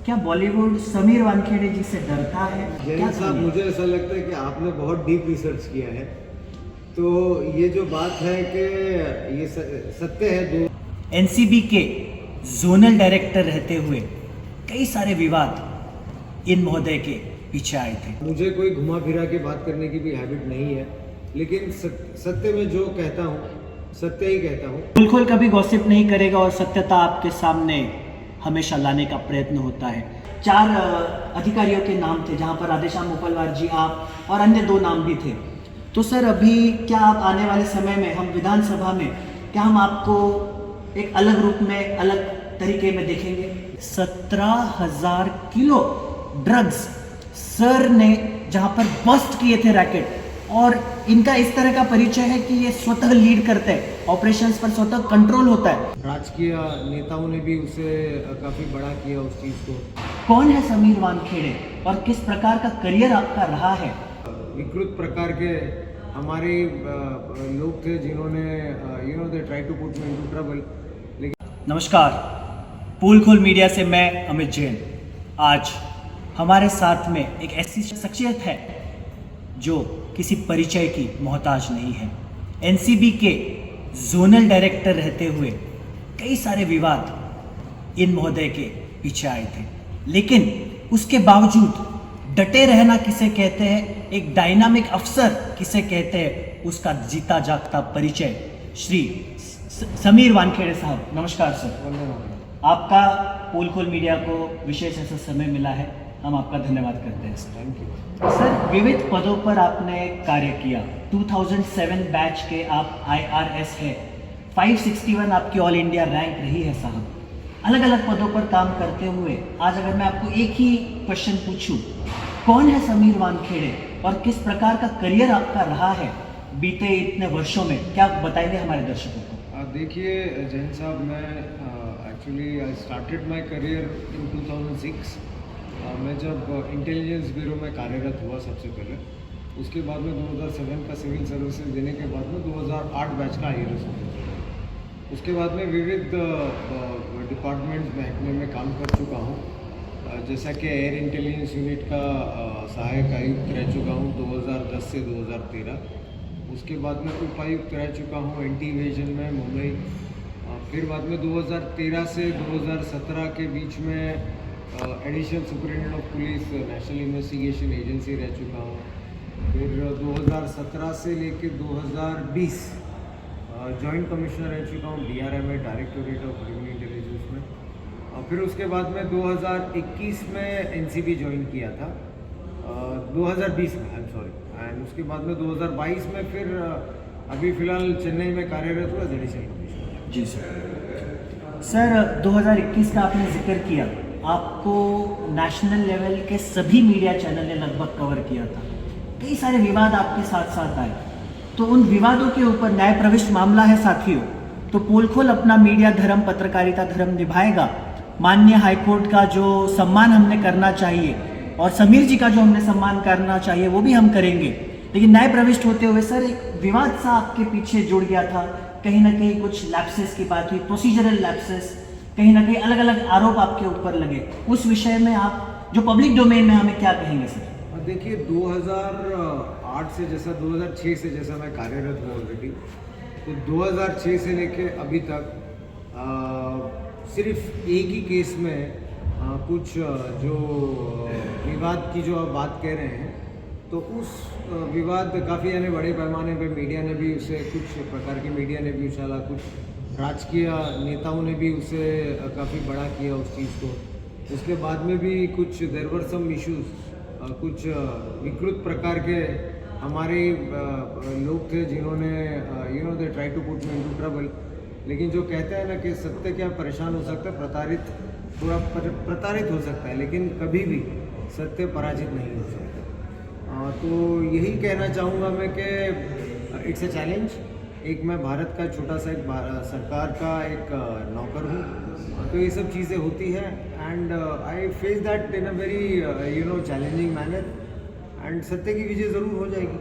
क्या बॉलीवुड समीर वानखेड़े जी से डरता है? जैन क्या साहब, कहेंगे? मुझे ऐसा लगता है कि आपने बहुत डीप रिसर्च किया है। तो ये जो बात है कि ये सत्य है। दो एनसीबी के जोनल डायरेक्टर रहते हुए कई सारे विवाद इन महोदय के पीछे आए थे। मुझे कोई घुमा फिरा के बात करने की भी हैबिट नहीं है, लेकिन सत्य में जो कहता हूँ सत्य ही कहता हूँ। खोल खोल कभी गॉसिप नहीं करेगा और सत्यता आपके सामने हमेशा लाने का प्रयत्न होता है। 4 अधिकारियों के नाम थे, जहां पर राधेश्याम मोपलवार जी, आप और अन्य 2 नाम भी थे। तो सर, अभी क्या आप आने वाले समय में हम विधानसभा में क्या हम आपको एक अलग रूप में, अलग तरीके में देखेंगे? 17,000 किलो ड्रग्स सर ने जहां पर बस्ट किए थे रैकेट, और इनका इस तरह का परिचय है कि ये स्वतः लीड करते हैं, ऑपरेशंस पर स्वतः कंट्रोल होता है। राजकीय नेताओं ने भी उसे काफ़ी बड़ा किया उस चीज़ को। कौन है समीर वानखेड़े और किस प्रकार का करियर आपका रहा है? विकृत प्रकार के हमारे लोग थे जिन्होंने they try to put me into trouble. नमस्कार, पोल खोल मीडिया से मैं अमित जैन। आज हमारे साथ में एक ऐसी शख्सियत है जो किसी परिचय की मोहताज नहीं है। एनसीबी के जोनल डायरेक्टर रहते हुए कई सारे विवाद इन महोदय के पीछे आए थे, लेकिन उसके बावजूद डटे रहना किसे कहते हैं, एक डायनामिक अफसर किसे कहते हैं, उसका जीता जागता परिचय श्री समीर वानखेड़े साहब। नमस्कार सर। आपका पोल खोल मीडिया को विशेष ऐसा समय मिला है, हम आपका धन्यवाद करते हैं सर। थैंक यू सर, विविध पदों पर आपने कार्य किया। 2007 बैच के आप IRS है। 561 आपकी ऑल इंडिया रैंक रही है साहब। अलग अलग पदों पर काम करते हुए आज अगर मैं आपको एक ही क्वेश्चन पूछूं, कौन है समीर वानखेड़े और किस प्रकार का करियर आपका रहा है बीते इतने वर्षों में, क्या आप बताएंगे हमारे दर्शकों को? देखिए जैन साहब, मैं actually I started my career in 2006। मैं जब इंटेलिजेंस ब्यूरो में कार्यरत हुआ सबसे पहले, उसके बाद में 2007 का सिविल सर्विसेज देने के बाद में 2008 बैच का IRS ऑफिसर। उसके बाद में विविध डिपार्टमेंट्स महकमे में काम कर चुका हूँ, जैसा कि एयर इंटेलिजेंस यूनिट का सहायक आयुक्त रह चुका हूँ 2010 से 2013। उसके बाद में उपायुक्त रह चुका हूँ एंटी इवेजन में मुंबई। फिर बाद में 2013 से 2017 के बीच में additional superintendent of police national investigation agency रह चुका हूँ। फिर 2017 से लेकर 2020 जॉइंट कमिश्नर रह चुका हूँ DRI में, डायरेक्टोरेट ऑफ रेवेन्यू इंटेलिजेंस में। और फिर उसके बाद में 2021 में NCB ज्वाइन किया था, 2020 में, आई एम सॉरी। एंड उसके बाद में 2022 में फिर अभी फ़िलहाल चेन्नई में कार्यरत हुआ एडिशनल कमिश्नर। जी सर। सर, 2021 का आपने जिक्र किया, आपको नेशनल लेवल के सभी मीडिया चैनल ने लगभग कवर किया था। कई सारे विवाद आपके साथ साथ आए, तो उन विवादों के ऊपर न्याय प्रविष्ट मामला है साथियों, तो पोल खोल अपना मीडिया धर्म, पत्रकारिता धर्म निभाएगा। माननीय हाईकोर्ट का जो सम्मान हमने करना चाहिए और समीर जी का जो हमने सम्मान करना चाहिए वो भी हम करेंगे, लेकिन न्याय प्रविष्ट होते हुए सर एक विवाद सा आपके पीछे जुड़ गया था। कहीं ना कहीं कुछ लैप्सेस की बात हुई, प्रोसीजरल लैप्सेस, कहीं ना कहीं अलग अलग आरोप आपके ऊपर लगे। उस विषय में आप जो पब्लिक डोमेन में हमें क्या कहेंगे सर? देखिए 2008 से, जैसा 2006 से जैसा मैं कार्यरत हूँ ऑलरेडी, तो 2006 से लेके अभी तक सिर्फ एक ही केस में कुछ जो विवाद की जो आप बात कह रहे हैं, तो उस विवाद काफ़ी यानी बड़े पैमाने पे मीडिया ने भी उसे, कुछ प्रकार की मीडिया ने भी उछाला, कुछ राजकीय नेताओं ने भी उसे काफ़ी बड़ा किया उस चीज़ को। उसके बाद में भी कुछ देयर वर सम इश्यूज, कुछ विकृत प्रकार के हमारे लोग थे जिन्होंने they try to put me into trouble. लेकिन जो कहते हैं ना कि सत्य क्या परेशान हो सकता है, प्रताड़ित हो सकता है, लेकिन कभी भी सत्य पराजित नहीं हो सकता। तो यही कहना चाहूँगा मैं कि इट्स अ चैलेंज। एक मैं भारत का छोटा सा एक सरकार का एक नौकर हूँ, तो ये सब चीज़ें होती हैं and I face that in a very challenging manner, and सत्य की विजय ज़रूर हो जाएगी।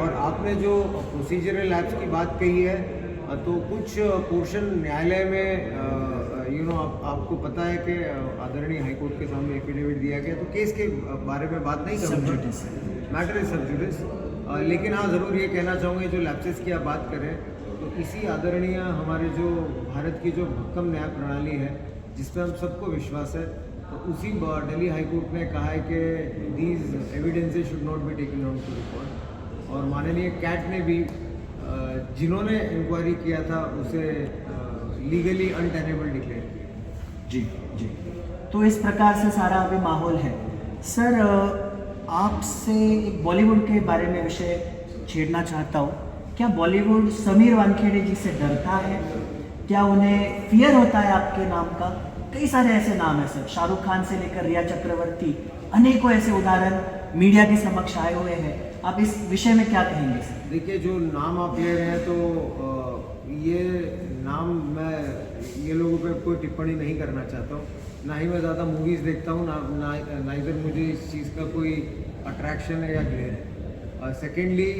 और आपने जो प्रोसीजरल लैब्स की बात कही है, तो कुछ पोर्शन न्यायालय में आपको पता है कि आदरणीय हाईकोर्ट के सामने एफिडेविट दिया गया, तो केस के बारे में बात नहीं करूँगा, मैटर इज सब जुडिस। लेकिन हाँ, ज़रूर ये कहना चाहूँगा, जो लैप्सेस की आप बात करें, तो इसी आदरणीय हमारे जो भारत की जो भक्कम न्याय प्रणाली है, जिस पर हम सबको विश्वास है, तो उसी दिल्ली हाईकोर्ट ने कहा है कि these evidences should not be taken on to record. और माननीय कैट ने भी जिन्होंने इंक्वायरी किया था उसे लीगली अनटेनेबल डिक्लेयर किया। जी जी, तो इस प्रकार से सारा अभी माहौल है। सर, आपसे एक बॉलीवुड के बारे में विषय छेड़ना चाहता हूँ। क्या बॉलीवुड समीर वानखेड़े जी से डरता है? क्या उन्हें फियर होता है आपके नाम का? कई सारे ऐसे नाम हैं सर, शाहरुख खान से लेकर रिया चक्रवर्ती, अनेकों ऐसे उदाहरण मीडिया के समक्ष आए हुए हैं। आप इस विषय में क्या कहेंगे सर? देखिए, जो नाम आप ले रहे हैं, तो ये नाम मैं ये लोगों पे कोई टिप्पणी नहीं करना चाहता हूँ। ना ही मैं ज़्यादा मूवीज़ देखता हूँ, ना इधर मुझे इस चीज़ का कोई अट्रैक्शन है या ग्लेयर है। सेकेंडली,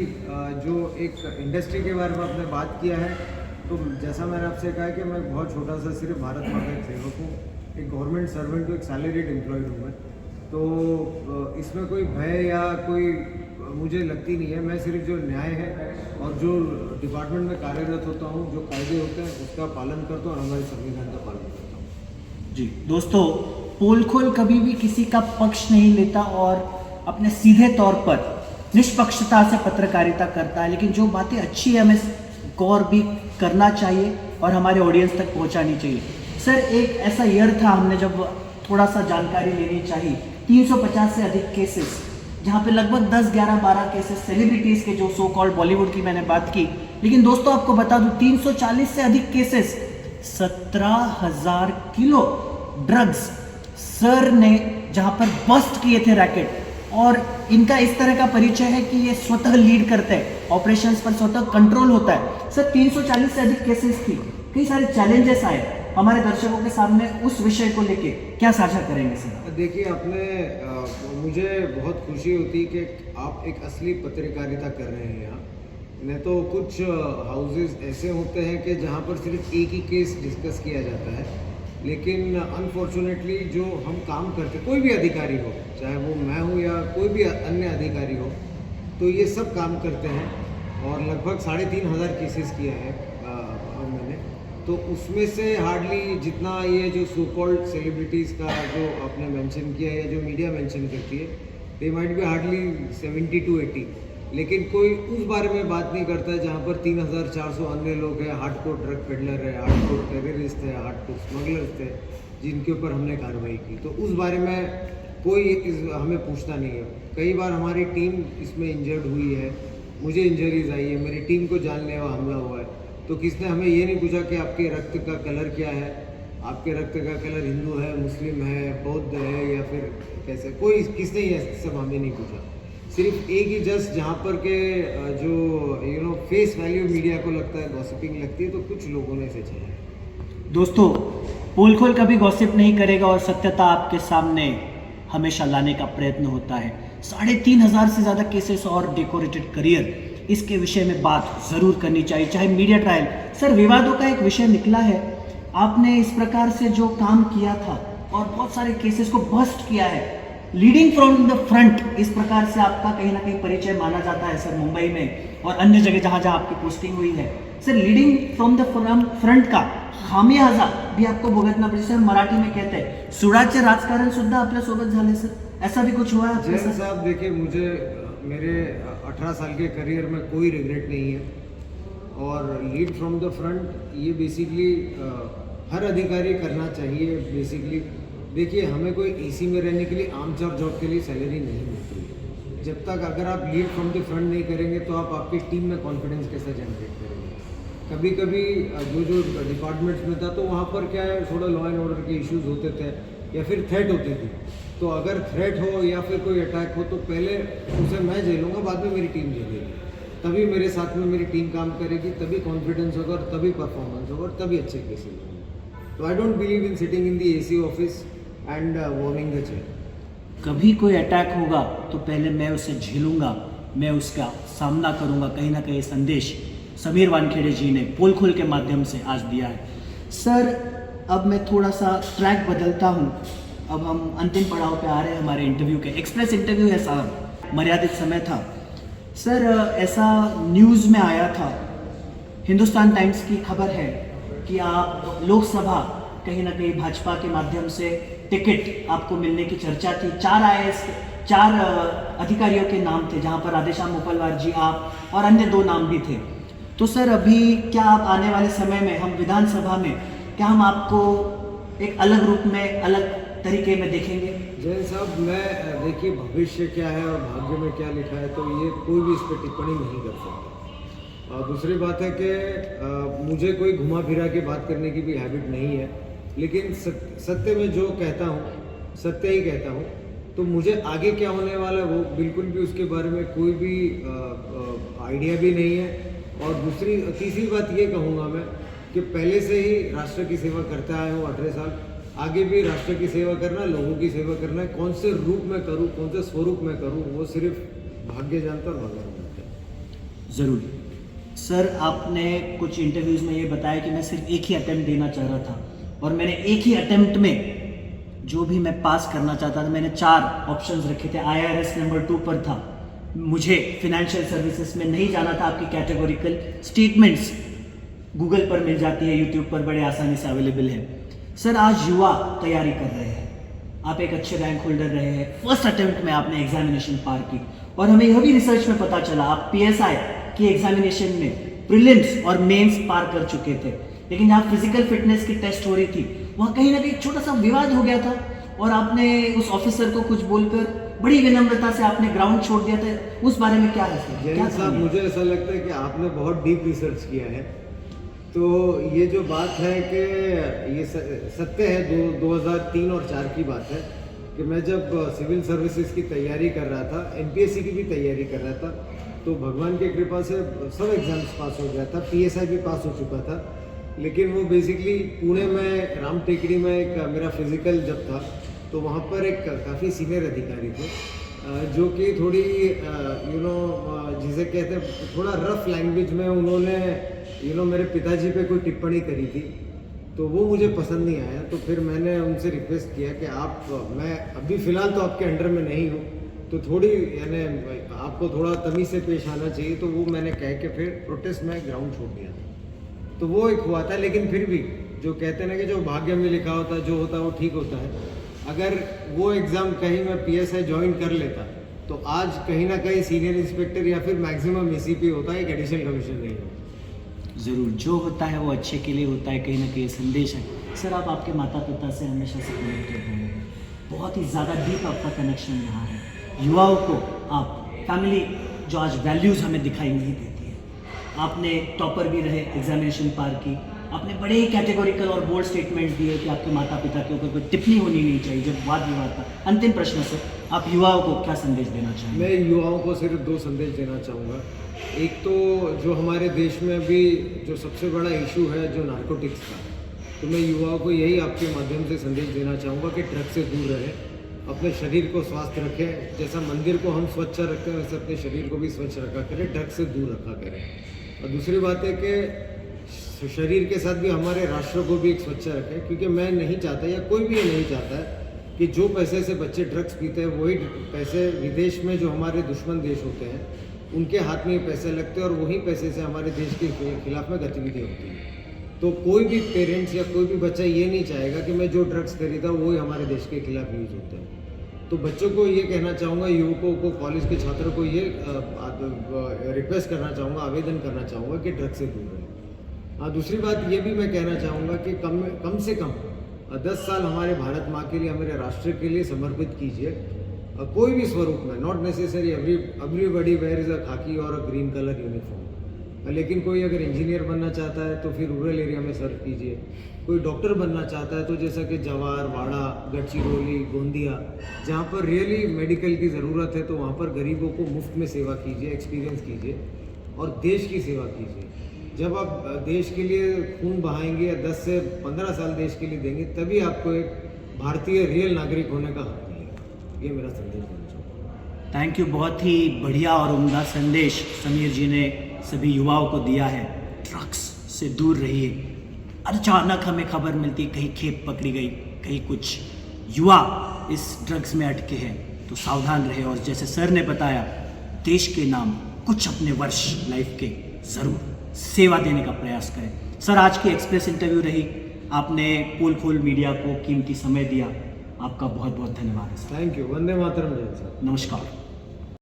जो एक इंडस्ट्री के बारे में आपने बात किया है, तो जैसा मैंने आपसे कहा कि मैं बहुत छोटा सा सिर्फ भारत माता का सेवक हूँ, एक गवर्नमेंट सर्वेंट हूँ, एक सैलरीड एम्प्लॉयड हूँ मैं। तो इसमें कोई भय या कोई मुझे लगती नहीं है। मैं सिर्फ जो न्याय है और जो डिपार्टमेंट में कार्यरत होता हूँ, जो कायदे होते हैं उसका पालन करता हूँ और हमारे संविधान का पालन करता हूँ। जी दोस्तों, पोल खोल कभी भी किसी का पक्ष नहीं लेता और अपने सीधे तौर पर निष्पक्षता से पत्रकारिता करता है, लेकिन जो बातें अच्छी है हमें गौर भी करना चाहिए और हमारे ऑडियंस तक पहुंचानी चाहिए। सर, एक ऐसा ईयर था, हमने जब थोड़ा सा जानकारी लेनी चाहिए, 350 से अधिक केसेस, जहाँ पे लगभग 10, 11, 12 केसेस सेलिब्रिटीज़ के, जो सो कॉल्ड बॉलीवुड की मैंने बात की। लेकिन दोस्तों, आपको बता दूं, 340 से अधिक केसेस, 17,000 किलो ड्रग्स सर ने जहाँ पर बस्ट किए थे रैकेट। और इनका इस तरह का परिचय है कि ये स्वतः लीड करते हैं, ऑपरेशंस पर स्वतः कंट्रोल होता है। सर, 340 से अधिक केसेस थी, कई सारे चैलेंजेस आए हमारे दर्शकों के सामने, उस विषय को लेके क्या साझा करेंगे सर? देखिए, मुझे बहुत खुशी होती है कि आप एक असली पत्रकारिता कर रहे हैं यहाँ। नहीं तो कुछ हाउसेस ऐसे होते हैं कि जहाँ पर सिर्फ एक ही केस डिस्कस किया जाता है, लेकिन अनफॉर्चुनेटली जो हम काम करते, कोई भी अधिकारी हो, चाहे वो मैं हूँ या कोई भी अन्य अधिकारी हो, तो ये सब काम करते हैं। और लगभग 3,500 केसेस किया है मैंने। तो उसमें से हार्डली जितना ये जो सो कॉल्ड सेलिब्रिटीज़ का जो आपने मेंशन किया है या जो मीडिया मेंशन करती है, they might be hardly 70 to 80, लेकिन कोई उस बारे में बात नहीं करता है जहाँ पर 3,400 अन्य लोग हैं, हार्डकोर ड्रग पेडलर है, हार्डकोर टेररिस्ट है, हार्डकोर स्मगलर्स थे, जिनके ऊपर हमने कार्रवाई की। तो उस बारे में कोई हमें पूछता नहीं है। कई बार हमारी टीम इसमें इंजर्ड हुई है, मुझे इंजरीज आई है, मेरी टीम को जानलेवा हमला हुआ है, तो किसने हमें ये नहीं पूछा कि आपके रक्त का कलर क्या है, आपके रक्त का कलर हिंदू है, मुस्लिम है, बौद्ध है या फिर कैसे, कोई किसने ये सब हमें नहीं पूछा। सिर्फ एक ही जस्ट जहाँ पर के जो फेस वैल्यू मीडिया को लगता है, गॉसिपिंग लगती है, तो कुछ लोगों ने इसे चला। दोस्तों, पोल खोल कभी गॉसिप नहीं करेगा और सत्यता आपके सामने हमेशा लाने का प्रयत्न होता है। 3,500 से ज़्यादा केसेस और डेकोरेटेड करियर, इसके विषय में बात ज़रूर करनी चाहिए, चाहे मीडिया ट्रायल। सर, विवादों का एक विषय निकला है, आपने इस प्रकार से जो काम किया था और बहुत सारे केसेस को बस्ट किया है, लीडिंग फ्रॉम द फ्रंट, इस प्रकार से आपका कहीं ना कहीं परिचय माना जाता है सर, मुंबई में और अन्य जगह जहाँ जहाँ आपकी पोस्टिंग हुई है। Sir, leading from the front का खामियाजा भी आपको भुगतना पड़े। सर, मराठी में कहते हैं सुडाचे राजकारण सुद्धा आपल्या सोबत झाले। सर, ऐसा भी कुछ हुआ है? जैन साहब, देखिए, मुझे मेरे 18 साल के करियर में कोई रिग्रेट नहीं है। और लीड फ्रॉम द फ्रंट ये बेसिकली हर अधिकारी करना चाहिए। बेसिकली देखिए, हमें कोई एसी में रहने के लिए, आमतौर जॉब के लिए सैलरी नहीं मिलती है। जब तक अगर आप लीड फ्रॉम द फ्रंट नहीं करेंगे तो आप आपकी टीम में कॉन्फिडेंस कैसे जनरेट करेंगे। कभी कभी जो डिपार्टमेंट्स में था, तो वहाँ पर क्या है, थोड़ा लॉ एंड ऑर्डर के इश्यूज होते थे या फिर थ्रेट होती थी। तो अगर थ्रेट हो या फिर कोई अटैक हो, तो पहले उसे मैं झेलूँगा, बाद में मेरी टीम झेलेगी। तभी मेरे साथ में मेरी टीम काम करेगी, तभी कॉन्फिडेंस होगा, तभी परफॉर्मेंस होगा, तभी अच्छे केसेस होंगे। तो I don't believe in sitting in the AC office and warming the chair. कभी कोई अटैक होगा तो पहले मैं उसे झेलूंगा, मैं उसका सामना करूंगा। कहीं ना कहीं संदेश समीर वानखेड़े जी ने पोल खोल के माध्यम से आज दिया है। सर, अब मैं थोड़ा सा ट्रैक बदलता हूँ। अब हम अंतिम पड़ाव पे आ रहे हैं हमारे इंटरव्यू के। एक्सप्रेस इंटरव्यू है साहब, मर्यादित समय था। सर ऐसा न्यूज़ में आया था, हिंदुस्तान टाइम्स की खबर है कि आप लोकसभा कहीं ना कहीं भाजपा के माध्यम से टिकट आपको मिलने की चर्चा थी। 4 अधिकारियों के नाम थे, जहां पर राधेश्याम मोपलवार जी, आप और अन्य 2 नाम भी थे। तो सर अभी क्या आप आने वाले समय में हम विधानसभा में क्या हम आपको एक अलग रूप में, अलग तरीके में देखेंगे? जैन साहब, मैं देखिए भविष्य क्या है और भाग्य में क्या लिखा है तो ये कोई भी इस पर टिप्पणी नहीं कर सकता। और दूसरी बात है कि मुझे कोई घुमा फिरा के बात करने की भी हैबिट नहीं है, लेकिन सत्य में जो कहता हूँ सत्य ही कहता हूँ। तो मुझे आगे क्या होने वाला है वो बिल्कुल भी उसके बारे में कोई भी आइडिया भी नहीं है। और तीसरी बात ये कहूँगा मैं कि पहले से ही राष्ट्र की सेवा करता आया हूँ 18 साल, आगे भी राष्ट्र की सेवा करना, लोगों की सेवा करना है। कौन से रूप में करूँ, कौन से स्वरूप में करूँ, वो सिर्फ भाग्य जानता और भगवान जानता है। ज़रूर सर, आपने कुछ इंटरव्यूज़ में ये बताया कि मैं सिर्फ एक ही अटेम्प्ट देना चाह रहा था, और मैंने एक ही अटेम्प्ट में जो भी मैं पास करना चाहता था, मैंने 4 ऑप्शंस रखे थे। IRS नंबर 2 पर था, मुझे फिनेंशियल सर्विसेज में नहीं जाना था। आपकी कैटेगोरिकल स्टेटमेंट्स गूगल पर मिल जाती है, यूट्यूब पर बड़े आसानी से अवेलेबल है। सर आज युवा तैयारी कर रहे हैं, आप एक अच्छे रैंक होल्डर रहे हैं, फर्स्ट अटेम्प्ट में आपने एग्जामिनेशन पार की, और हमें यह भी रिसर्च में पता चला आप PSI की एग्जामिनेशन में प्रीलिम्स और मेंस पार कर चुके थे। लेकिन जहाँ फिजिकल फिटनेस की टेस्ट हो रही थी, वहाँ कहीं ना कहीं छोटा सा विवाद हो गया था, और आपने उस ऑफिसर को कुछ बोलकर बड़ी विनम्रता से आपने ग्राउंड छोड़ दिया था। उस बारे में क्या है सर? जैन साहब, मुझे ऐसा लगता है कि आपने बहुत डीप रिसर्च किया है। तो ये जो बात है कि ये सत्य है, 2003 और 4 की बात है कि मैं जब सिविल सर्विसेज की तैयारी कर रहा था, MPSC की भी तैयारी कर रहा था, तो भगवान की कृपा से सब एग्जाम्स पास हो गया था, PSI भी पास हो चुका था। लेकिन वो बेसिकली पुणे में राम टेकड़ी में एक मेरा फिजिकल जब था, तो वहाँ पर एक काफ़ी सीनियर अधिकारी थे जो कि थोड़ी जिसे कहते हैं थोड़ा रफ लैंग्वेज में उन्होंने मेरे पिताजी पे कोई टिप्पणी करी थी, तो वो मुझे पसंद नहीं आया। तो फिर मैंने उनसे रिक्वेस्ट किया कि मैं अभी फ़िलहाल तो आपके अंडर में नहीं हूँ, तो थोड़ी यानी आपको थोड़ा तमीज़ से पेश आना चाहिए। तो वो मैंने कह के फिर प्रोटेस्ट में ग्राउंड छोड़ दिया था। तो वो एक हुआ था। लेकिन फिर भी जो कहते हैं ना कि जो भाग्य में लिखा होता है, जो होता है वो ठीक होता है। अगर वो एग्ज़ाम कहीं मैं PSI ज्वाइन कर लेता तो आज कहीं ना कहीं सीनियर इंस्पेक्टर या फिर मैक्सिमम ECP होता है, एक एडिशनल कमीशन नहीं होता। ज़रूर, जो होता है वो अच्छे के लिए होता है, कहीं ना कहीं संदेश है। सर आप आपके माता पिता से हमेशा से कनेक्टेड रहे हैं, बहुत ही ज़्यादा डीप आपका कनेक्शन रहा है। युवाओं को आप फैमिली जो आज वैल्यूज़ हमें दिखाई नहीं देती है, आपने टॉपर भी रहे, एग्जामिनेशन पार की, आपने बड़े ही कैटेगोरिकल और बोल्ड स्टेटमेंट दिए कि आपके माता पिता के ऊपर कोई टिप्पणी होनी नहीं चाहिए जब वाद विवाद था। अंतिम प्रश्न सर, आप युवाओं को क्या संदेश देना चाहेंगे? मैं युवाओं को सिर्फ 2 संदेश देना चाहूँगा। एक तो जो हमारे देश में अभी जो सबसे बड़ा इशू है जो नारकोटिक्स का, तो मैं युवाओं को यही आपके माध्यम से संदेश देना चाहूँगा कि ड्रग्स से दूर रहें, अपने शरीर को स्वस्थ रखें। जैसा मंदिर को हम स्वच्छ रखते हैं वैसे अपने शरीर को भी स्वच्छ रखा करें, ड्रग्स से दूर रखा करें। और दूसरी बात है कि शरीर के साथ भी हमारे राष्ट्र को भी एक स्वच्छ रखें, क्योंकि मैं नहीं चाहता या कोई भी ये नहीं चाहता है कि जो पैसे से बच्चे ड्रग्स पीते हैं वही पैसे विदेश में जो हमारे दुश्मन देश होते हैं उनके हाथ में पैसे लगते हैं, और वही पैसे से हमारे देश के खिलाफ में गतिविधि होती है। तो कोई भी पेरेंट्स या कोई भी बच्चा ये नहीं चाहेगा कि मैं जो ड्रग्स खरीदा वही हमारे देश के खिलाफ यूज होता है। तो बच्चों को ये कहना चाहूँगा, युवकों को, कॉलेज के छात्रों को ये रिक्वेस्ट करना चाहूँगा, आवेदन करना चाहूँगा कि ड्रग्स से दूर रहें। हाँ, दूसरी बात ये भी मैं कहना चाहूँगा कि कम से कम 10 साल हमारे भारत माँ के लिए, हमारे राष्ट्र के लिए समर्पित कीजिए, कोई भी स्वरूप में। Not necessary everybody wears a khaki और अ ग्रीन कलर यूनिफॉर्म। लेकिन कोई अगर इंजीनियर बनना चाहता है तो फिर रूरल एरिया में सर्व कीजिए। कोई डॉक्टर बनना चाहता है तो जैसा कि जवार, वाड़ा, गढ़चिरौली, गोंदिया, जहाँ पर रियली मेडिकल की ज़रूरत है तो वहाँ पर गरीबों को मुफ्त में सेवा कीजिए, एक्सपीरियंस कीजिए और देश की सेवा कीजिए। जब आप देश के लिए खून बहाएंगे या 10 से 15 साल देश के लिए देंगे, तभी आपको एक भारतीय रियल नागरिक होने का हक मिलेगा। ये मेरा संदेश देना चाहूँगा। थैंक यू, बहुत ही बढ़िया और उम्दा संदेश समीर जी ने सभी युवाओं को दिया है। ड्रग्स से दूर रहिए, अचानक हमें खबर मिलती है कहीं खेप पकड़ी गई, कहीं कुछ युवा इस ड्रग्स में अटके हैं, तो सावधान रहे और जैसे सर ने बताया देश के नाम कुछ अपने वर्ष लाइफ के ज़रूर सेवा देने का प्रयास करें। सर आज की एक्सप्रेस इंटरव्यू रही, आपने पोल खोल मीडिया को कीमती समय दिया, आपका बहुत बहुत धन्यवाद है sir. Thank you. Vande Mataram Jain sir. नमस्कार।